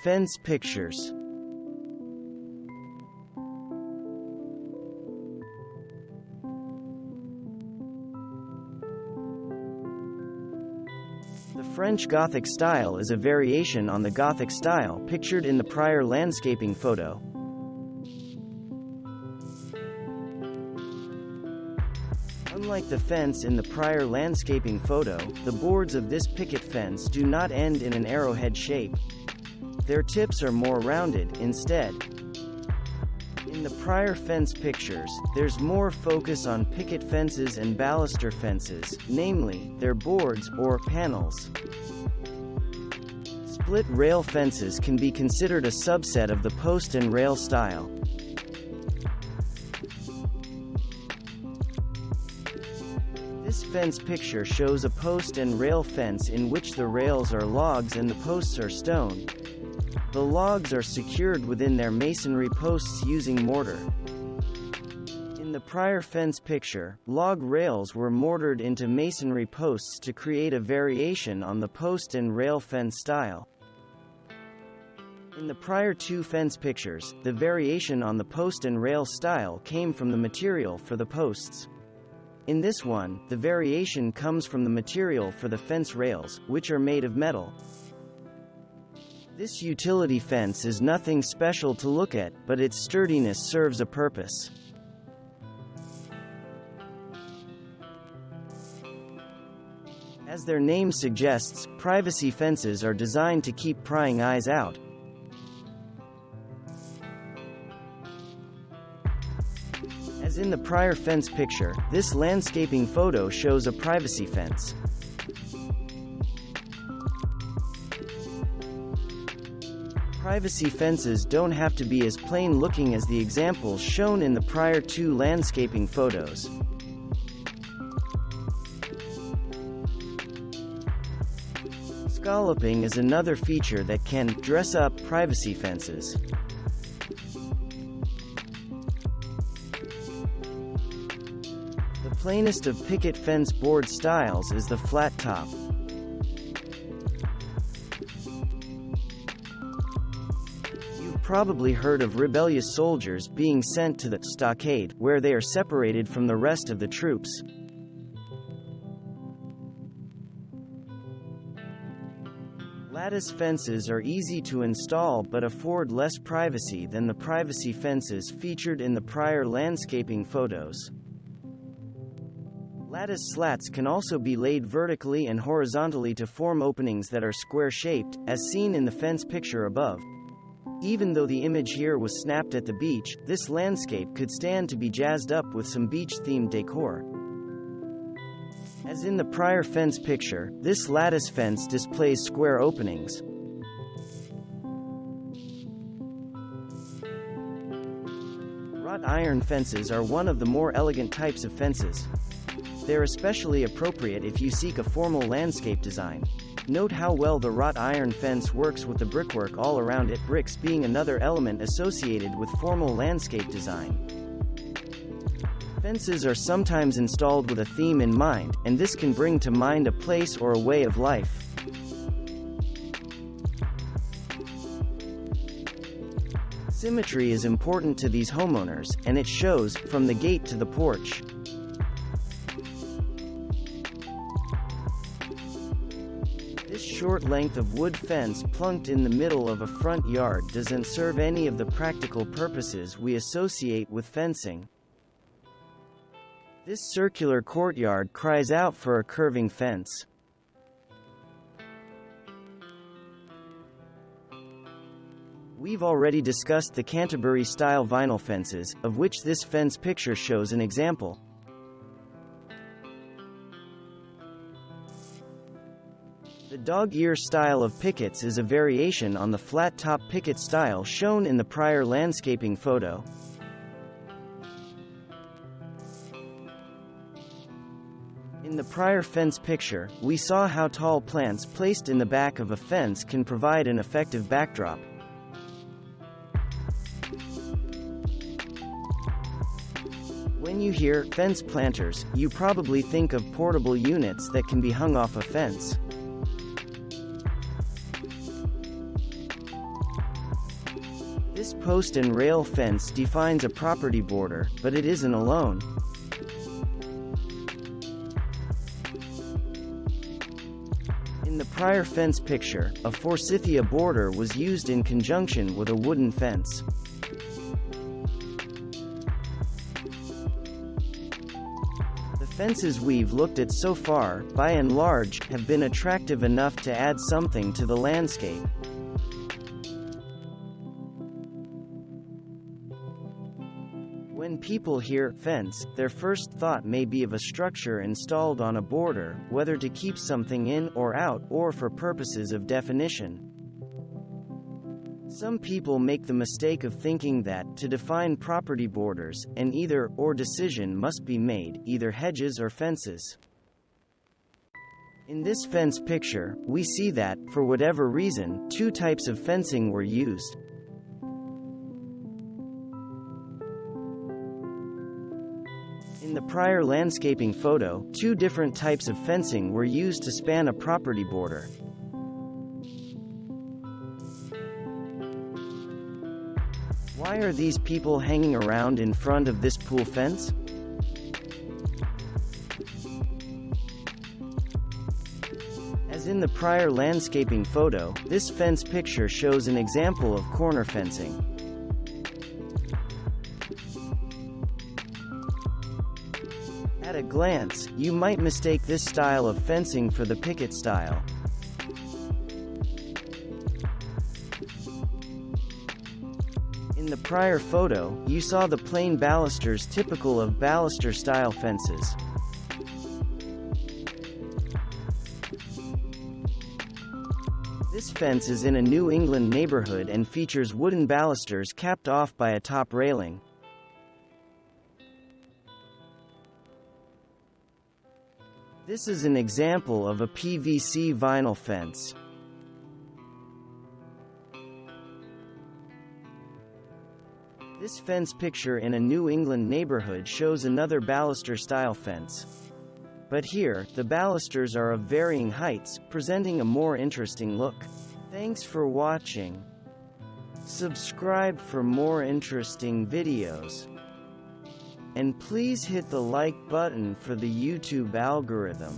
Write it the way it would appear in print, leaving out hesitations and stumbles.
Fence pictures. The French Gothic style is a variation on the Gothic style pictured in the prior landscaping photo. Unlike the fence in the prior landscaping photo, the boards of this picket fence do not end in an arrowhead shape. Their tips are more rounded, instead. In the prior fence pictures, there's more focus on picket fences and baluster fences, namely, their boards, or panels. Split rail fences can be considered a subset of the post and rail style. This fence picture shows a post and rail fence in which the rails are logs and the posts are stone. The logs are secured within their masonry posts using mortar. In the prior fence picture, log rails were mortared into masonry posts to create a variation on the post and rail fence style. In the prior two fence pictures, the variation on the post and rail style came from the material for the posts. In this one, the variation comes from the material for the fence rails, which are made of metal. This utility fence is nothing special to look at, but its sturdiness serves a purpose. As their name suggests, privacy fences are designed to keep prying eyes out. As in the prior fence picture, this landscaping photo shows a privacy fence. Privacy fences don't have to be as plain-looking as the examples shown in the prior two landscaping photos. Scalloping is another feature that can dress up privacy fences. The plainest of picket fence board styles is the flat top. You've probably heard of rebellious soldiers being sent to the stockade, where they are separated from the rest of the troops. Lattice fences are easy to install but afford less privacy than the privacy fences featured in the prior landscaping photos. Lattice slats can also be laid vertically and horizontally to form openings that are square-shaped, as seen in the fence picture above. Even though the image here was snapped at the beach, this landscape could stand to be jazzed up with some beach-themed decor. As in the prior fence picture, this lattice fence displays square openings. Wrought iron fences are one of the more elegant types of fences. They're especially appropriate if you seek a formal landscape design. Note how well the wrought iron fence works with the brickwork all around it, bricks being another element associated with formal landscape design. Fences are sometimes installed with a theme in mind, and this can bring to mind a place or a way of life. Symmetry is important to these homeowners, and it shows, from the gate to the porch. This short length of wood fence plunked in the middle of a front yard doesn't serve any of the practical purposes we associate with fencing. This circular courtyard cries out for a curving fence. We've already discussed the Canterbury-style vinyl fences, of which this fence picture shows an example. The dog-ear style of pickets is a variation on the flat-top picket style shown in the prior landscaping photo. In the prior fence picture, we saw how tall plants placed in the back of a fence can provide an effective backdrop. When you hear fence planters, you probably think of portable units that can be hung off a fence. This post and rail fence defines a property border, but it isn't alone. In the prior fence picture, a Forsythia border was used in conjunction with a wooden fence. The fences we've looked at so far, by and large, have been attractive enough to add something to the landscape. When people hear fence, their first thought may be of a structure installed on a border, whether to keep something in or out, or for purposes of definition. Some people make the mistake of thinking that, to define property borders, an either-or decision must be made, either hedges or fences. In this fence picture, we see that, for whatever reason, two types of fencing were used. In the prior landscaping photo, two different types of fencing were used to span a property border. Why are these people hanging around in front of this pool fence? As in the prior landscaping photo, this fence picture shows an example of corner fencing. At a glance, you might mistake this style of fencing for the picket style. In the prior photo, you saw the plain balusters typical of Baluster-Style fences. This fence is in a New England neighborhood and features wooden balusters capped off by a top railing. This is an example of a PVC vinyl fence. This fence picture in a New England neighborhood shows another baluster-style fence. But here, the balusters are of varying heights, presenting a more interesting look. Thanks for watching. Subscribe for more interesting videos. And please hit the like button for the YouTube algorithm.